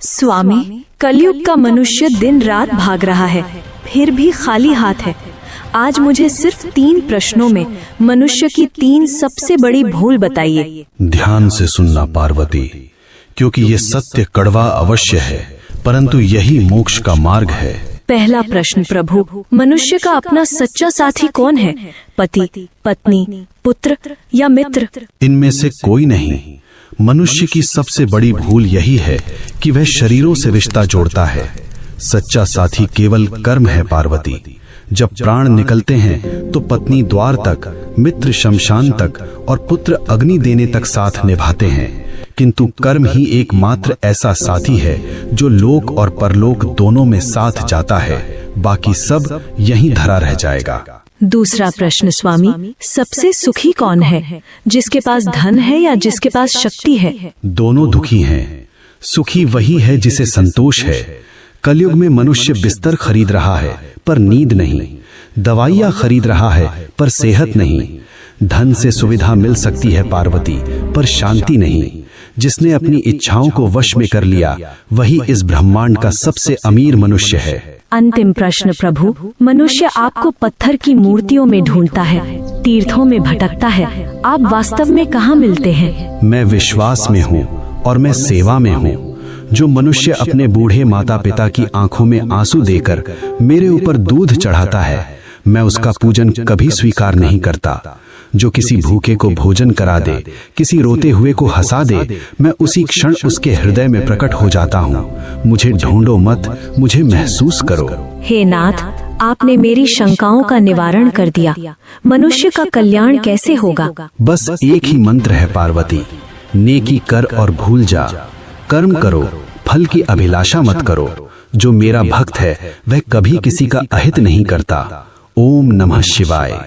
स्वामी, कलयुग का मनुष्य दिन रात भाग रहा है, फिर भी खाली हाथ है। आज मुझे सिर्फ 3 प्रश्नों में मनुष्य की 3 सबसे बड़ी भूल बताइए। ध्यान से सुनना पार्वती, क्योंकि ये सत्य कड़वा अवश्य है, परंतु यही मोक्ष का मार्ग है। पहला प्रश्न प्रभु, मनुष्य का अपना सच्चा साथी कौन है? पति, पत्नी, पुत्र या मित्र? इनमें से कोई नहीं। मनुष्य की सबसे बड़ी भूल यही है कि वह शरीरों से रिश्ता जोड़ता है। सच्चा साथी केवल कर्म है पार्वती। जब प्राण निकलते हैं तो पत्नी द्वार तक, मित्र शमशान तक और पुत्र अग्नि देने तक साथ निभाते हैं, किंतु कर्म ही एकमात्र ऐसा साथी है जो लोक और परलोक दोनों में साथ जाता है। बाकी सब यहीं धरा रह जाएगा। दूसरा प्रश्न स्वामी, सबसे सुखी कौन है? जिसके पास धन है या जिसके पास शक्ति है? दोनों दुखी हैं। सुखी वही है जिसे संतोष है। कलयुग में मनुष्य बिस्तर खरीद रहा है पर नींद नहीं, दवाइयाँ खरीद रहा है पर सेहत नहीं। धन से सुविधा मिल सकती है पार्वती, पर शांति नहीं। जिसने अपनी इच्छाओं को वश में कर लिया वही इस ब्रह्मांड का सबसे अमीर मनुष्य है। अंतिम प्रश्न प्रभु, मनुष्य आपको पत्थर की मूर्तियों में ढूंढता है, तीर्थों में भटकता है, आप वास्तव में कहाँ मिलते हैं? मैं विश्वास में हूँ और मैं सेवा में हूँ। जो मनुष्य अपने बूढ़े माता पिता की आंखों में आंसू देकर मेरे ऊपर दूध चढ़ाता है, मैं उसका पूजन कभी स्वीकार नहीं करता। जो किसी भूखे को भोजन करा दे, किसी रोते हुए को हंसा दे, मैं उसी क्षण उसके हृदय में प्रकट हो जाता हूँ। मुझे ढूंढो मत, मुझे महसूस करो। हे नाथ, आपने मेरी शंकाओं का निवारण कर दिया। मनुष्य का कल्याण कैसे होगा? बस एक ही मंत्र है पार्वती, नेकी कर और भूल जा। कर्म करो, फल की अभिलाषा मत करो। जो मेरा भक्त है वह कभी किसी का अहित नहीं करता। ओम नमः शिवाय।